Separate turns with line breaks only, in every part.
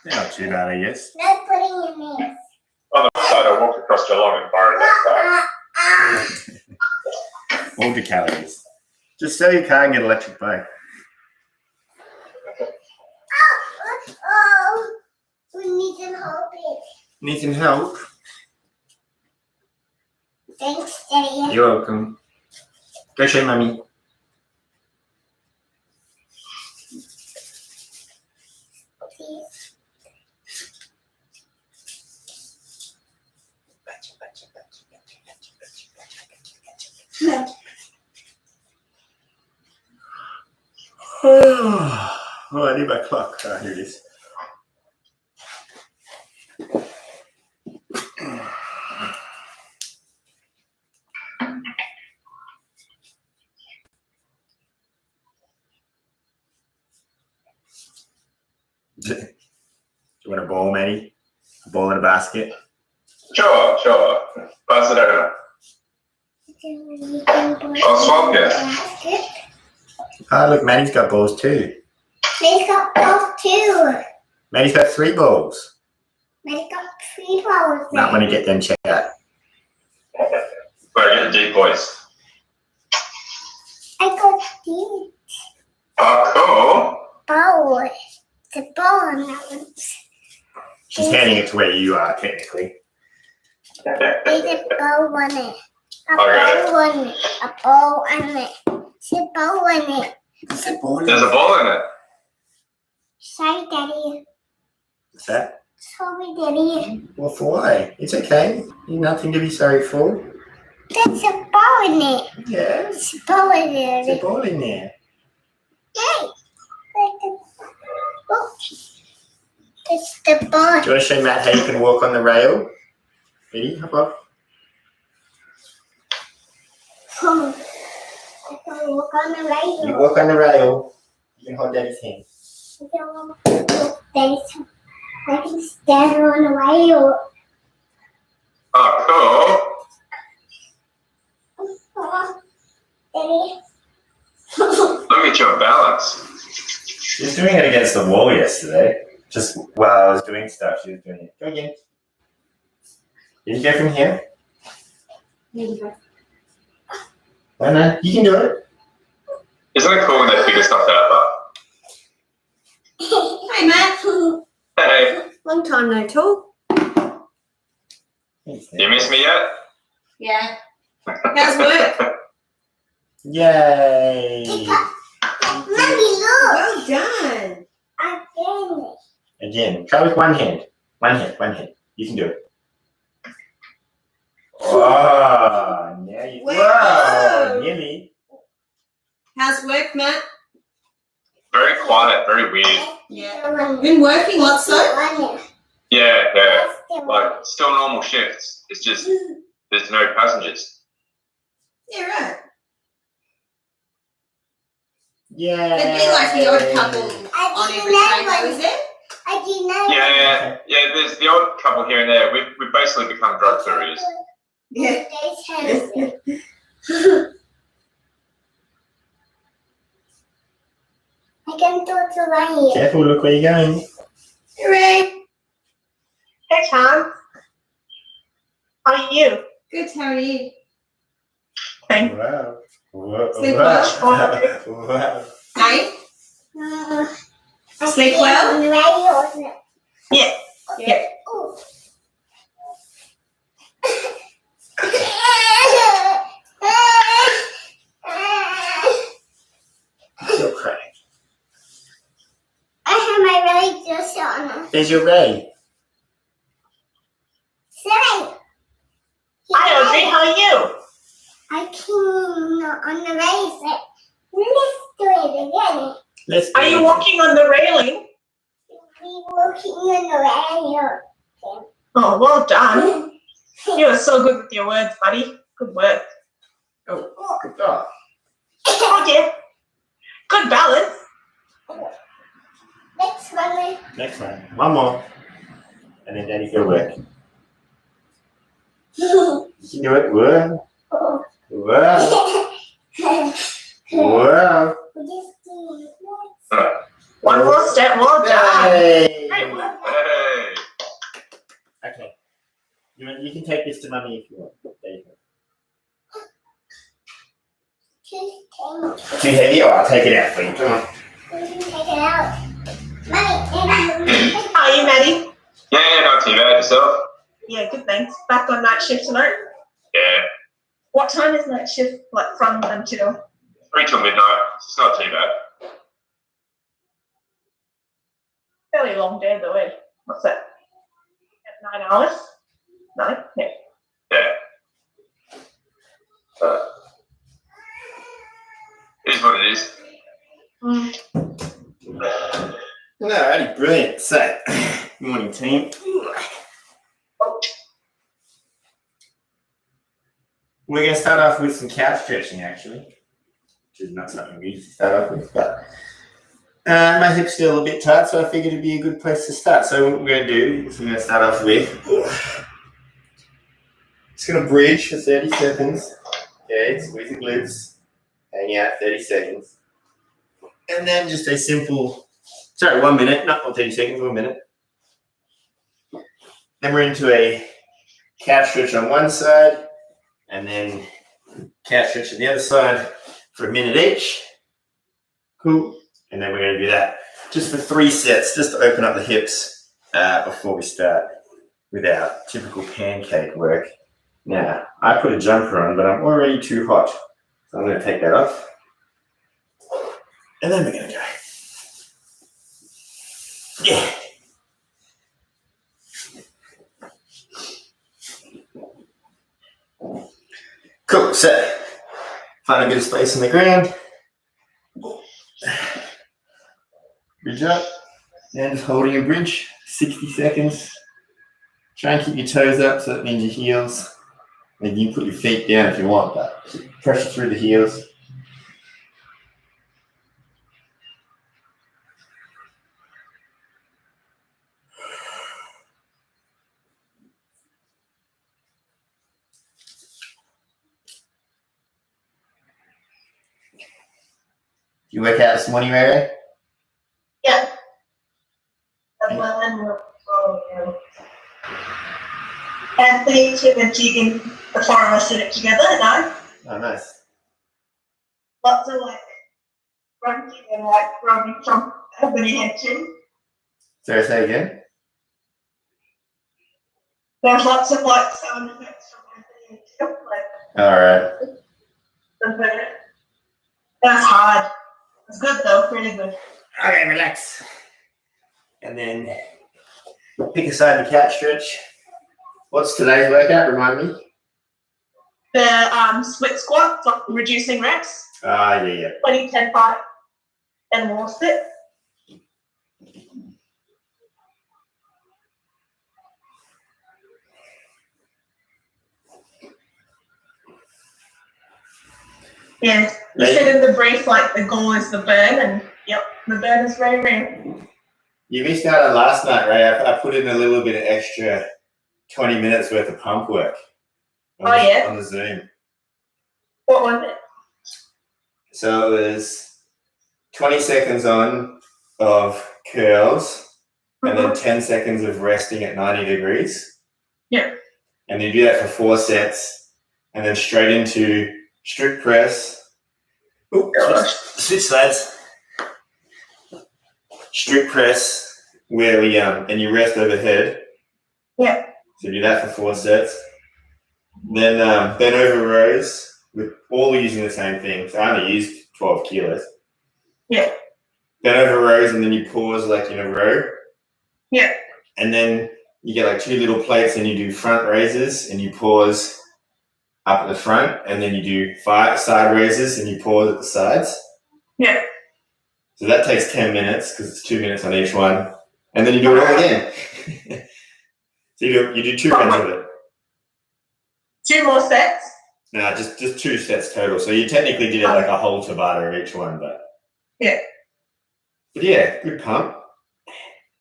They're not too bad, I guess.
No putting in this.
On the side, I walked across Geelong and borrowed that car.
All the calories. Just sell your car and get an electric bike.
Oh, we need some help.
Need some help?
Thanks, Daddy.
You're welcome. Go show Mummy. Oh, I need my clock. Oh, here it is. Do you want a ball, Maddie? A ball in a basket?
Sure. Pass it over. I'll swap you.
Oh, look, Maddie's got balls too.
Maddie's got balls too.
Maddie's got 3 balls.
Maddie's got 3 balls.
Might want to get them checked out.
Better get the decoys.
I got these
Oh,
balls. The ball on that one.
She's handing it to where you are, technically.
cool.
There's a ball on it. A
Okay.
ball on it. A ball on it. There's a ball on it.
There's a ball
There's a ball in it.
Sorry, Daddy.
What's that?
Sorry, Daddy.
Well, for why? It's okay. You've nothing to be sorry for.
There's a ball in it.
Yes.
There's a ball in
There's a
it.
ball in there.
Yay! Oh. It's the ball.
Do you want to show Matt how you can walk on the rail? Ready? Hop up.
I can walk on the rail.
You walk on the rail. You can hold Daddy's hand.
I can stand on the rail.
Oh,
Daddy.
cool. Look at your balance.
She was doing it against the wall yesterday. Just while I was doing stuff, she was doing it. Go again. Can you go from here? No, you can do it.
Isn't it cool when they figure stuff out?
Hey, Matt.
Hey,
Long time no talk.
you miss me yet?
Yeah. How's work?
Yay!
Mommy, look.
Well done.
Again, try with one hand. One hand. You can do it. Oh, now you.
Whoa.
Whoa, nearly.
How's work, Matt?
Very quiet, very weird.
Yeah. Been working lots though?
Yeah. Like, still normal shifts. It's just, there's no passengers.
Yeah, right.
Yeah.
There'd be like the odd couple on every train though, is there?
I didn't know.
Yeah, there's the odd couple here and there. We've basically become drug couriers.
Yeah.
I can do it right here.
Careful, look where you're going.
Hooray.
Hey, Tom. How are you?
Good, how are you?
Thank
Wow. Wow.
Sleep
Wow.
well?
Wow.
Hey? Sleep well?
On the radio, isn't it?
Yeah. Yeah.
Ooh.
You're crying.
I have my radio on.
There's your Ray.
Sorry.
Hi, Audrey. How are you?
I came on the race. Let's do it again.
Let's
Are you walking on the railing?
We walking on the radio.
Oh, well done. You are so good with your words, buddy. Good work.
Oh, good job.
Oh, dear. Good balance.
Next one.
Next one. One more. And then Daddy go work.
Oh.
You can do it. Whoa. Whoa. Whoa.
We just do it.
One more step. Well done.
Hey.
Great
Baby.
Hey.
Okay. You can take this to mummy if you want. There you go. Too heavy? Oh, I'll take it out for you. Come on.
You can take it out. Mummy,
How are you, Maddie?
Yeah, not too bad. Yourself?
Yeah, good, thanks. Back on night shift tonight.
Yeah.
What time is night shift, like, from until?
3 till midnight. It's not too bad.
Fairly long day, though, eh? What's that? 9 hours? 9? Yeah.
Yeah. It is what it is.
Alrighty, brilliant. So, good morning, team. We're going to start off with some couch stretching, actually, which is not something we usually start off with, but my hip's still a bit tight, so I figured it'd be a good place to start. So what we're going to do is we're going to start off with, just going to bridge for 30 seconds. Okay, squeeze the glutes, hang out 30 seconds. And then just a simple, 1 minute, not 30 seconds, 1 minute. Then we're into a calf stretch on one side, and then calf stretch on the other side for a minute each. Cool. And then we're going to do that just for 3 sets, just to open up the hips before we start with our typical pancake work. Now, I put a jumper on, but I'm already too hot. So I'm going to take that off. And then we're going to go. Yeah. Cool, so find a bit of space on the ground. Bridge up, and just holding a bridge, 60 seconds. Try and keep your toes up, so that means your heels. And you can put your feet down if you want, but pressure through the heels. You work out this morning, Mary?
Yeah. Anthony, Tim, and Tegan, the 4 of us did it together, no?
Oh, nice.
Lots of, like, grunting and, like, rubbing from Anthony head too.
Sorry, say again?
There's lots of, like, sound effects from Anthony head too, like,
All right.
the bird. That's hard. It's good, though, really good.
Okay, relax. And then pick a side of the couch stretch. What's today's workout? Remind me.
The split squat, like reducing reps,
Ah, yeah.
20, 10, 5, and wall sit. Yeah, you said in the brief, like, the goal is the burn, and yep, the burn is very real.
You missed out on last night, Ray. I put in a little bit of extra 20 minutes worth of pump work. On the Zoom.
What was it?
So it was 20 seconds on of curls, and then 10 seconds of resting at 90 degrees.
Yeah.
And you do that for 4 sets, and then straight into strict press. Ooh, switch sides. Strict press, where we and you rest overhead.
Yeah.
So do that for 4 sets. Then bent over rows with all using the same thing. So I only used 12 kilos.
Yeah.
Bent over rows, and then you pause like in a row.
Yeah.
And then you get like 2 little plates, and you do front raises, and you pause up at the front, and then you do 5 side raises, and you pause at the sides.
Yeah.
So that takes 10 minutes because it's 2 minutes on each one, and then you do it all again. So you do 2 rounds of it.
2 more sets.
No, just 2 sets total. So you technically did it like a whole Tabata of each one, but
yeah.
But yeah, good pump.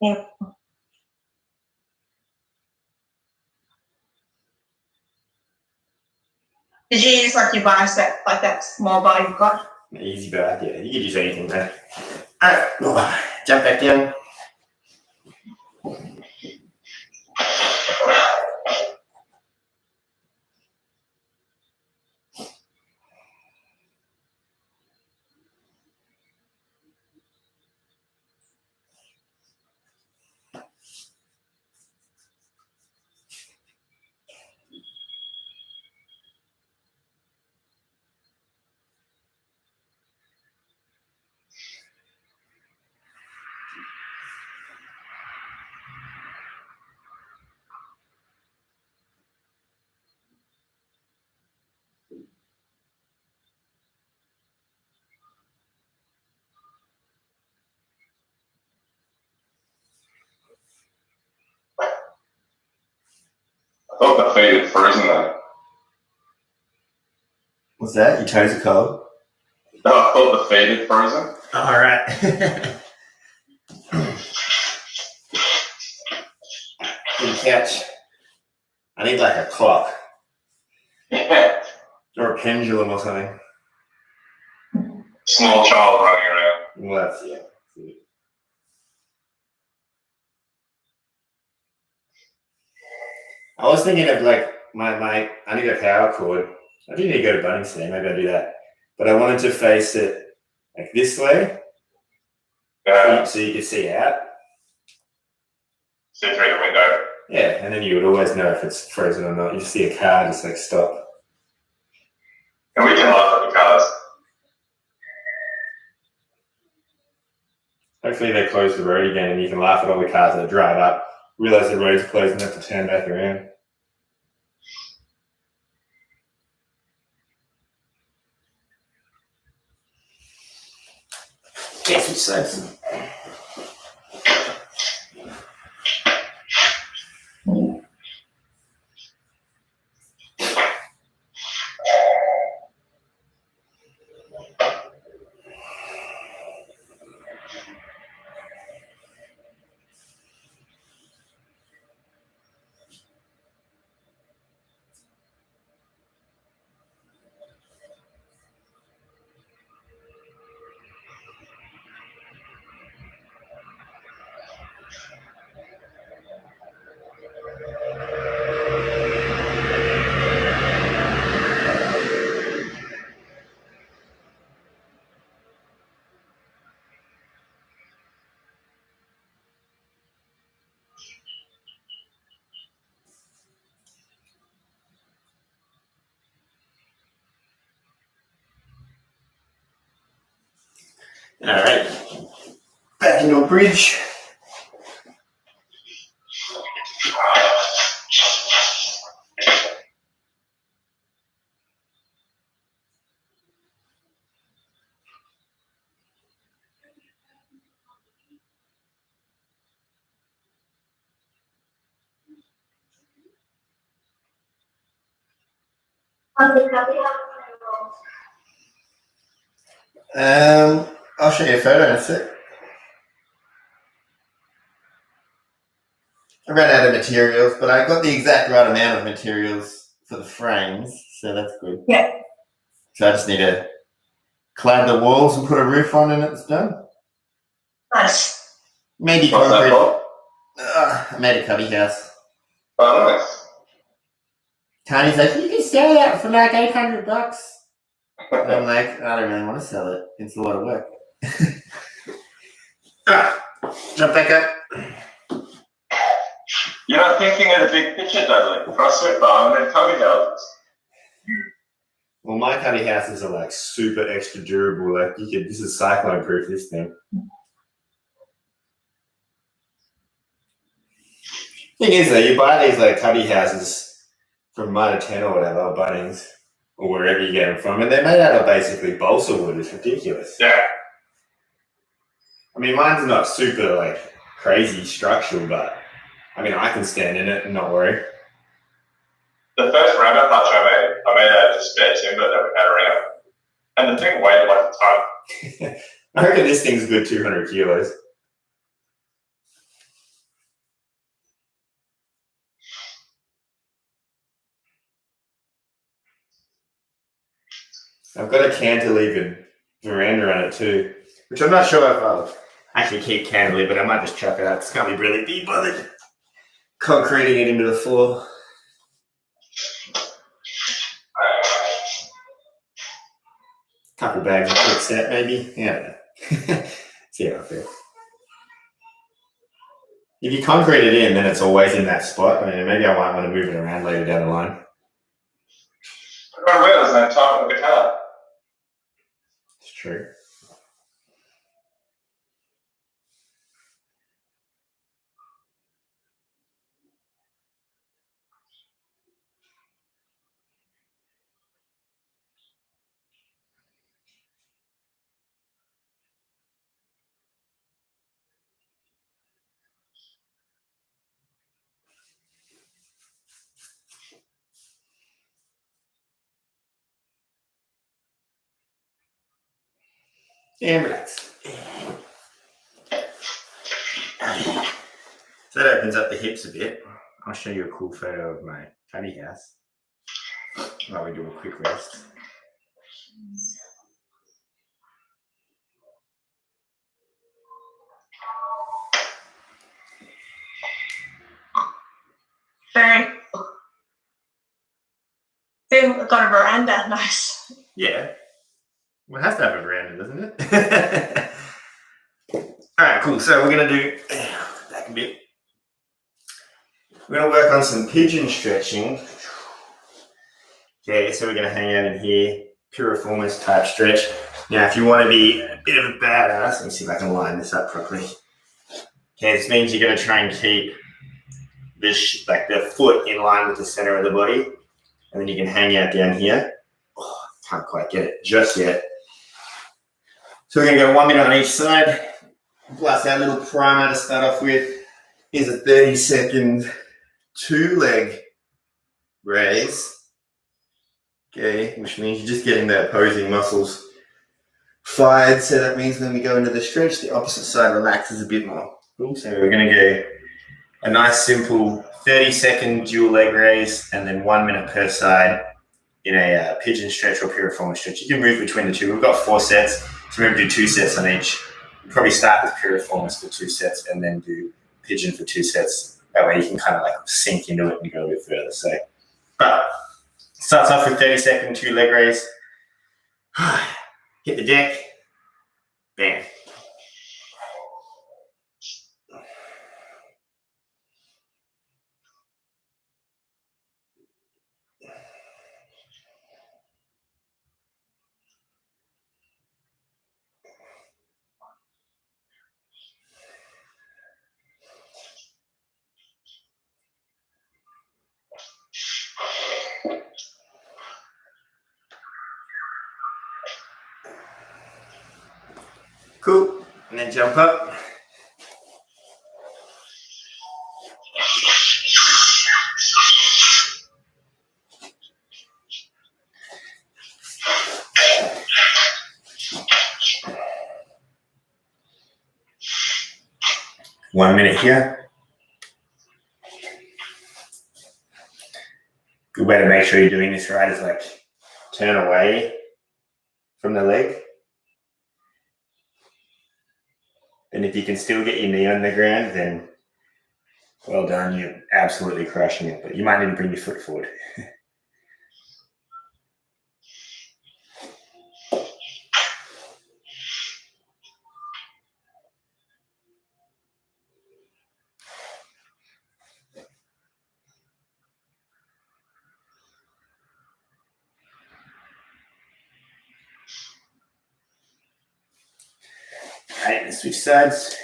Yeah. Did you use like your bicep, like that small bar you've got?
Easy bar, yeah. You could use anything there. Alright, jump back down.
thought the feet had frozen though.
What's that? Your toes are cold?
No, I thought the feet had frozen.
All right. Good catch. I need like a clock
Yeah.
or a pendulum or something.
Small child running around.
Well, that's, yeah. I was thinking of like I need a power cord. I do need to go to Bunnings today. Maybe I'll do that. But I wanted to face it like this way so you could see out.
See through the window.
Yeah, and then you would always know if it's frozen or not. You just see a car just like stop.
And we can laugh at the cars.
Hopefully they close the road again and you can laugh at all the cars that drive up, realize the road's closed and have to turn back around. Guess which side's all right. Back into a bridge. I'll show you a photo in a sec. I ran out of materials, but I got the exact right amount of materials for the frames, so that's good.
Yeah.
So I just need to clad the walls and put a roof on and it's done.
Nice.
Maybe
What's that
concrete.
for?
I made a cubby house.
Oh, nice.
Tony's like, you can sell that for like $800. And I'm like, I don't really want to sell it. It's a lot of work. Jump back up.
You're not thinking of the big picture, Dudley. CrossFit bar and then cubby houses.
Well, my cubby houses are like super extra durable. Like this is cyclone proof, this thing. Thing is though, you buy these like cubby houses from Mitre 10 or whatever, or Bunnings, or wherever you get them from, and they're made out of basically balsa wood. It's ridiculous.
Yeah.
I mean, mine's not super like crazy structural, but I mean, I can stand in it and not worry.
The first rabbit hutch I made out of just spare timber that we had around. And the thing weighed like a ton.
I reckon this thing's a good 200 kilos. I've got a cantilevered veranda on it too, which I'm not sure if I'll actually keep cantilevered. I might just chuck it out. It's can't be really be bothered concreting it into the floor. Couple bags of quick set maybe. Yeah. See how I feel. If you concrete it in, then it's always in that spot. I mean, maybe I might want to move it around later down the line.
I realised that time with the car.
It's true. And relax. So that opens up the hips a bit. I'll show you a cool photo of my tiny house while we do a quick rest.
Very. Then we've got a veranda. Nice.
Yeah. Well, it has to have a veranda, doesn't it? All right, cool. So we're going to do back a bit. We're going to work on some pigeon stretching. Okay, so we're going to hang out in here, piriformis type stretch. Now, if you want to be a bit of a badass, let me see if I can line this up properly. Okay, this means you're going to try and keep this, like the foot in line with the center of the body, and then you can hang out down here. Oh, can't quite get it just yet. So we're going to go 1 minute on each side. Plus our little primer to start off with is a 30-second 2-leg raise. Okay, which means you're just getting the opposing muscles fired. So that means when we go into the stretch, the opposite side relaxes a bit more. Cool. So we're going to go a nice simple 30-second dual leg raise and then 1 minute per side in a pigeon stretch or piriformis stretch. You can move between the two. We've got 4 sets, so we're going to do 2 sets on each. We'll probably start with piriformis for 2 sets and then do pigeon for 2 sets. That way you can kind of like sink into it and go a bit further. So, but starts off with 30-second 2-leg raise. Hit the deck. Bam. Cool. And then jump up. One minute here. Good way to make sure you're doing this right is like turn away from the leg. And if you can still get your knee on the ground, then well done, you're absolutely crushing it. But you might need to bring your foot forward. All right, let's switch sides.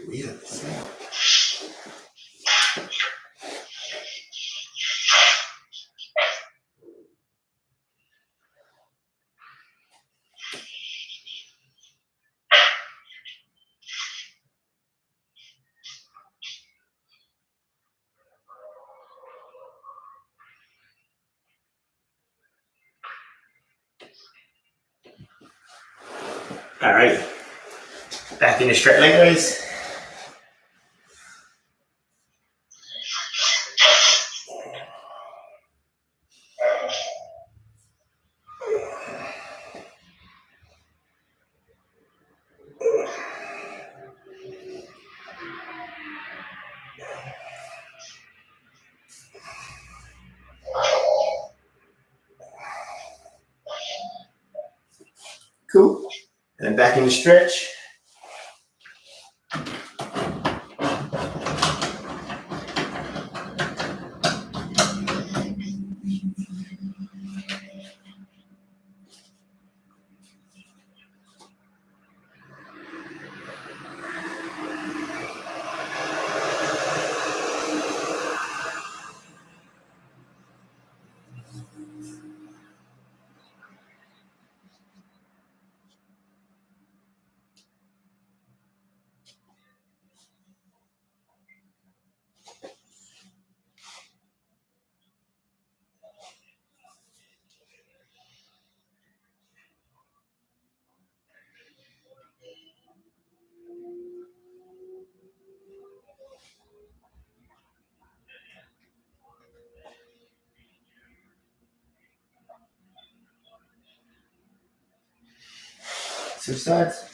Weird. All right, back into straight leg raise. Cool. And then back into stretch. Switch sides.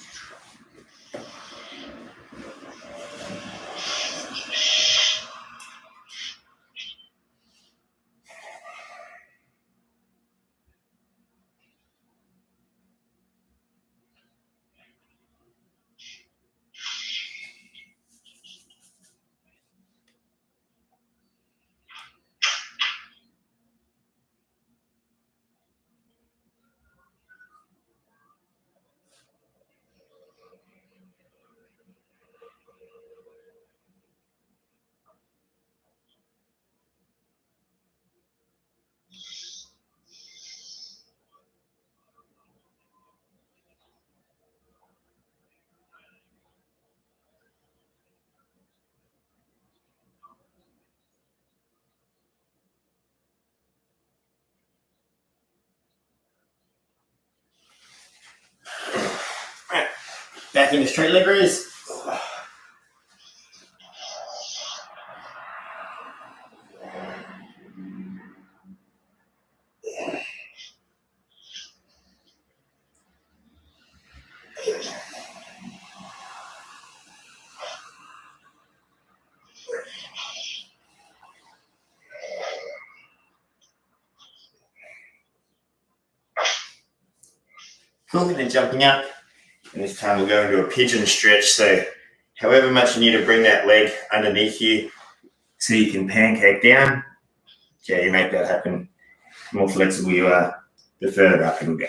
Back into straight leg raise. Cool, and then jumping up. And this time we'll go into a pigeon stretch. So however much you need to bring that leg underneath you so you can pancake down. Okay, you make that happen. The more flexible you are, the further up it'll go.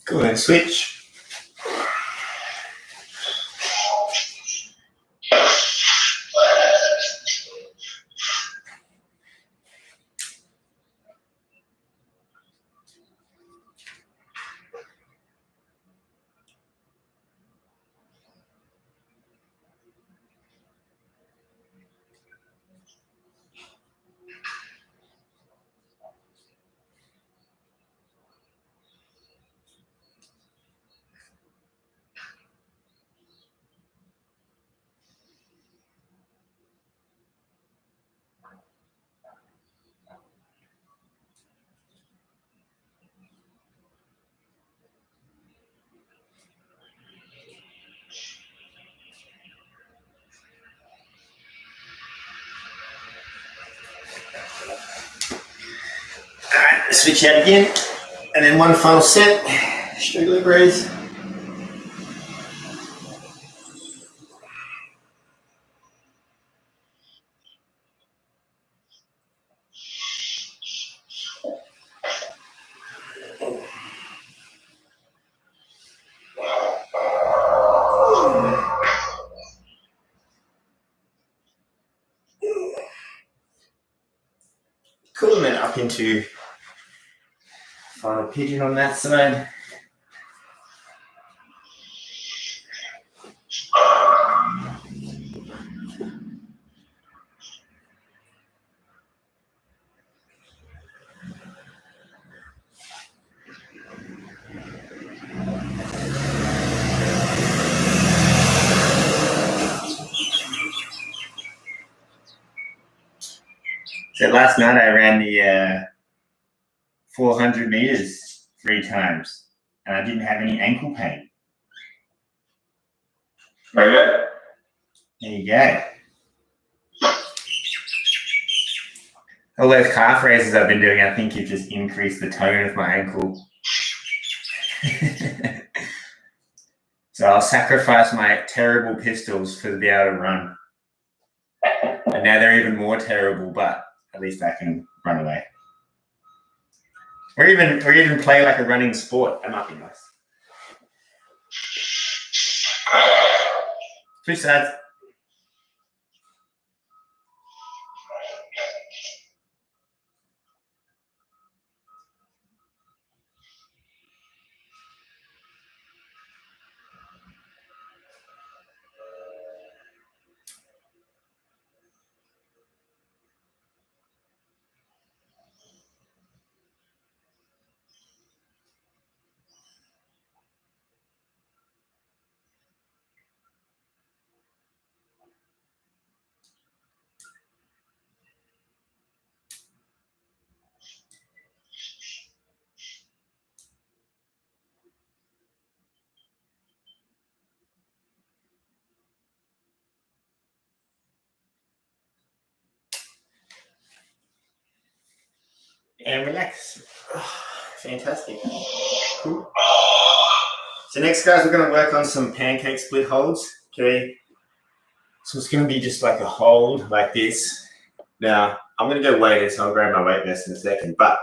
Cool, then switch. Alright, switch out again. And then one final set. Straight leg raise. Cool, and then up into final pigeon on that side. So last night I ran the 400 meters 3 times, and I didn't have any ankle pain.
Okay.
There you go. All those calf raises I've been doing, I think you've just increased the tone of my ankle. So I'll sacrifice my terrible pistols to be able to run. And now they're even more terrible, but at least I can run away. Or even play like a running sport. That might be nice. Two sides. And relax. Fantastic. Cool. So next, guys, we're going to work on some pancake split holds. Okay. So it's going to be just like a hold like this. Now, I'm going to go weighted, so I'll grab my weight vest in a second. But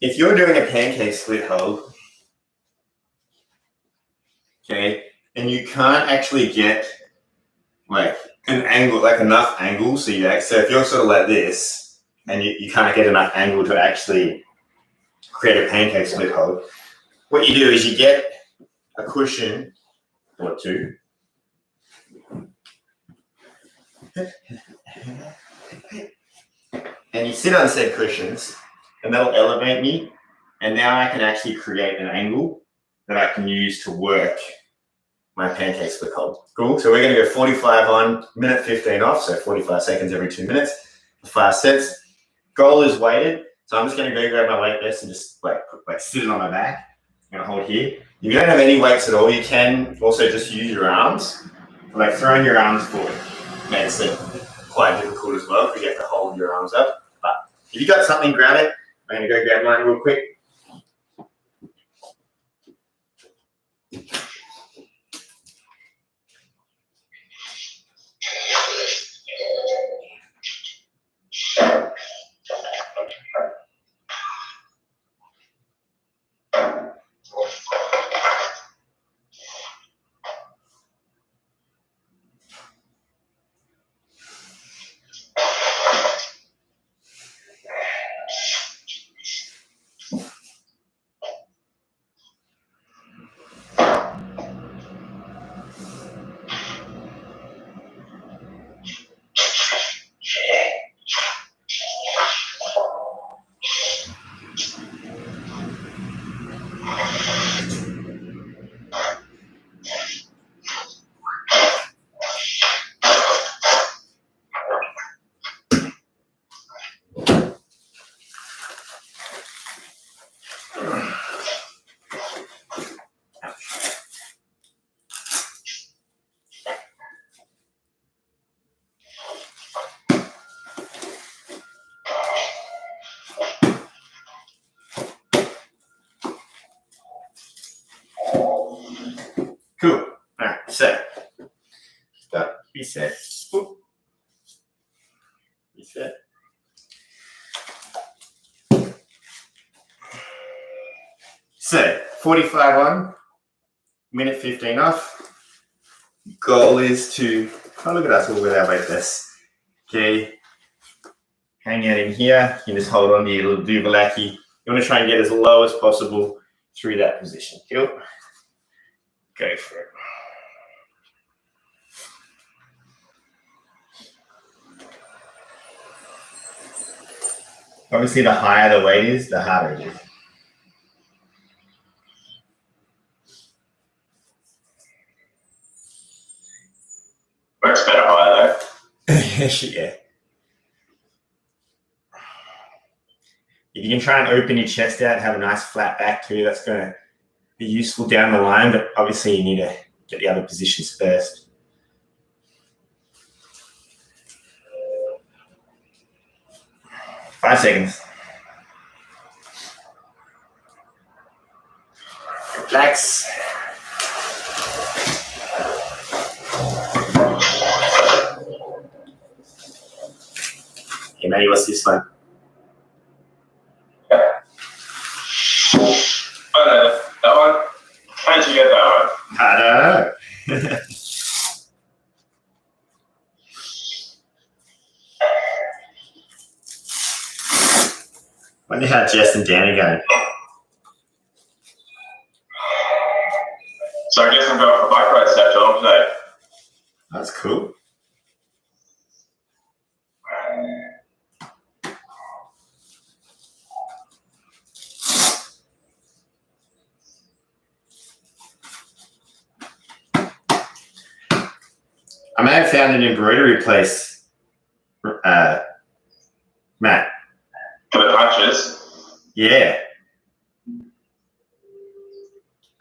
if you're doing a pancake split hold, okay, and you can't actually get like an angle, like enough angle, so if you're sort of like this, and you can't get enough angle to actually create a pancake split hold, what you do is you get a cushion or two. And you sit on said cushions, and that'll elevate me. And now I can actually create an angle that I can use to work my pancake split hold. Cool. So we're going to go 45 on, minute 15 off. So 45 seconds every 2 minutes, 5 sets. Goal is weighted. So I'm just going to go grab my weight vest and just like sit it on my back. I'm going to hold here. If you don't have any weights at all, you can also just use your arms. Like throwing your arms forward makes it quite difficult as well because you have to hold your arms up. But if you got something, grab it. I'm going to go grab mine real quick. Cool. All right, so stop, reset, boop, reset. So 45 on, minute 15 off. Goal is to, oh look at us all with our weight vests. Okay, hang out in here. You can just hold on to your little duvalaki. You want to try and get as low as possible through that position. Cool. Go for it. Obviously, the higher the weight is, the harder it is.
Works better higher though.
Yeah. If you can try and open your chest out, have a nice flat back too, that's going to be useful down the line, but obviously you need to get the other positions first. Five seconds. Relax. Hey, Maddie, what's this one? how Jess and Dan are going.
So I guess I'm going for bike ride set to today.
That's cool. I may have found an embroidery place, Matt.
For the punches.
Yeah.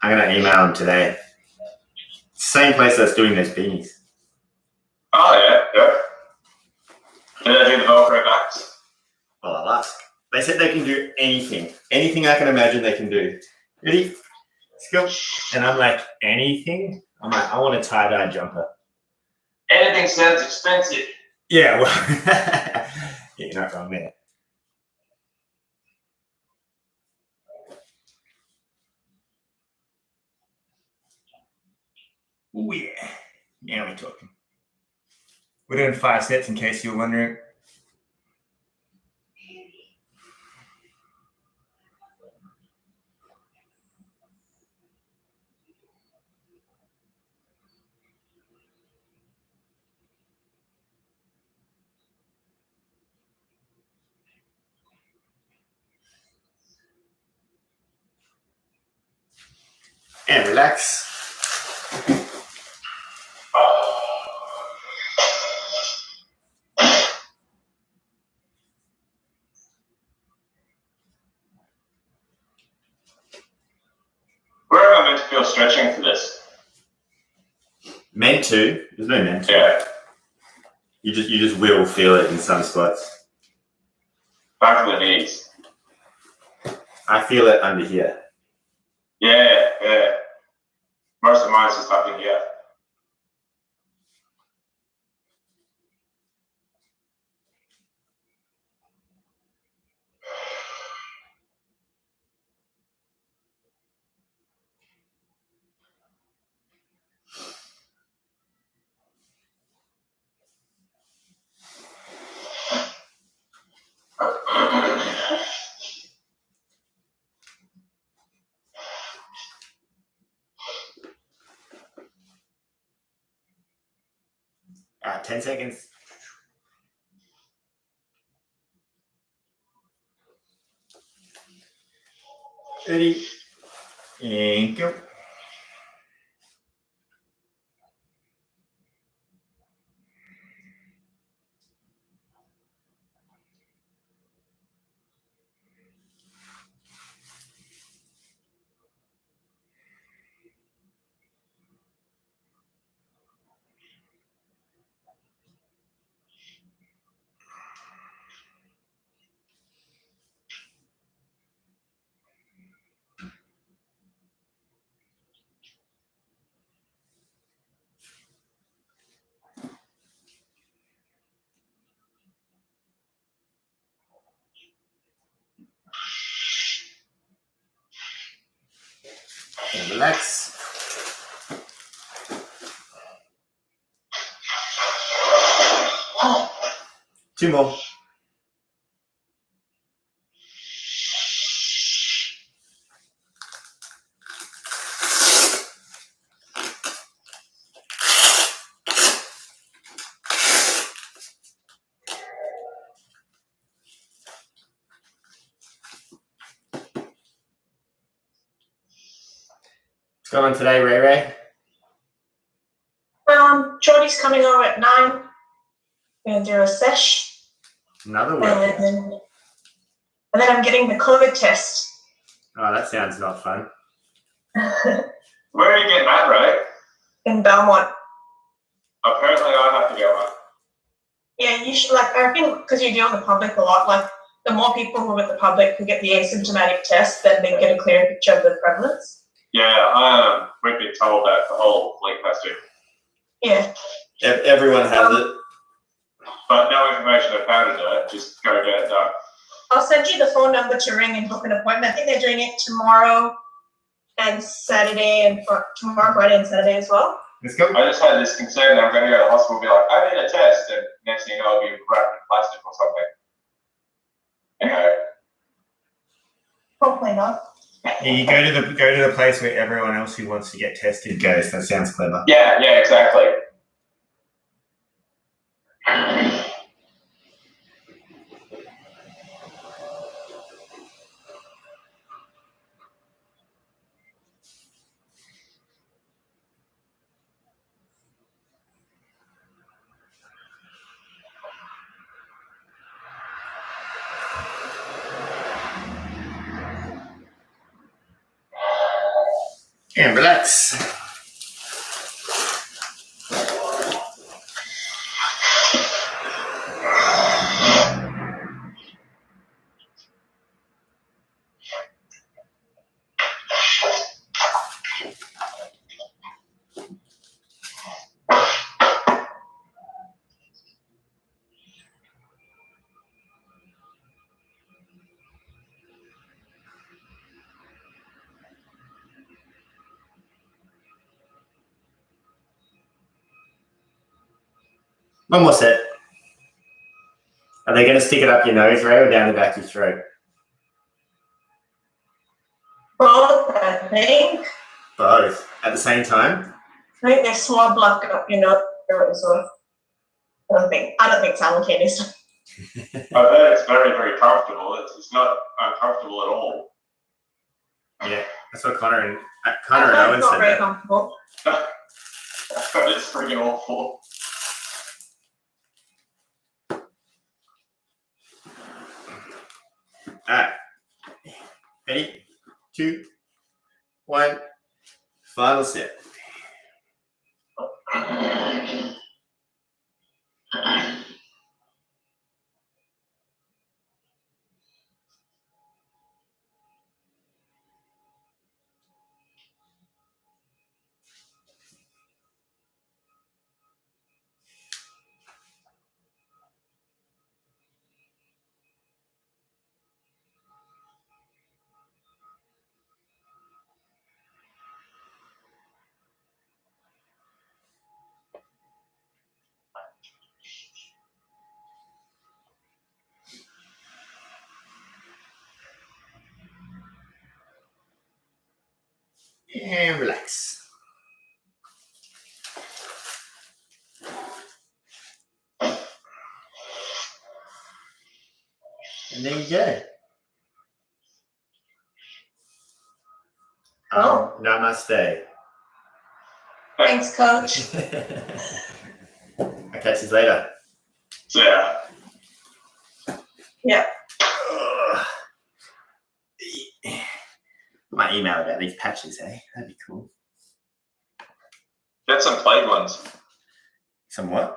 I'm going to email them today. Same place that's doing those beanies.
Oh, yeah. Do they do the Velcro backs?
Well, I'll ask. They said they can do anything. Anything I can imagine they can do. Ready? Let's go. And I'm like, anything? I'm like, I want a tie-dye jumper.
Anything sounds expensive.
Yeah, well, yeah, you're not wrong there. Oh, yeah. Now we're talking. We're doing 5 sets in case you're wondering. And relax.
Where am I meant to feel stretching for this?
Meant to. There's no meant to.
Yeah.
You just will feel it in some spots.
Back of the knees.
I feel it under here.
Yeah. Most of mine's just up in here.
All right, 10 seconds. Ready? And go. And relax. 2 more. What's going on today, Ray Ray?
Jordy's coming over at 9. We're gonna do a sesh.
Another
And
workout.
then I'm getting the COVID test.
Oh, that sounds not fun.
Where are you getting that, right?
In Belmont.
Apparently I have to get one.
Yeah, you should, I reckon, because you deal with the public a lot, the more people who are with the public who get the asymptomatic test, then they get a clearer picture of the prevalence.
Yeah, we've been told that the whole fleet has to.
Yeah.
Everyone has it.
But no information of how to do it, just go get it done.
I'll send you the phone number to ring and book an appointment. I think they're doing it tomorrow and Saturday, and tomorrow, Friday, and Saturday as well.
Let's go.
I just had this concern that I'm going to go to the hospital and be like, I need a test, and next thing you know, I'll be wrapped in plastic or something. You know,
Probably not.
Yeah, you go to the place where everyone else who wants to get tested goes. That sounds clever.
Yeah, exactly.
And relax. One more set. Are they going to stick it up your nose, Ray, or down the back of your throat?
Both, I think.
Both at the same time.
I think they swab like up your nose as well. I don't think simultaneous.
I've heard it's very, very comfortable. It's not uncomfortable at all.
Yeah, that's what Connor and
It's
Owen
not
said.
very
That.
comfortable.
But it's freaking awful.
All right. Ready? 2, 1. Final set. And relax. And there you go. Namaste.
Thanks, coach.
I'll catch you later.
So, yeah.
Yeah.
My email about these patches, hey? That'd be cool.
Get some plague ones.
Some what?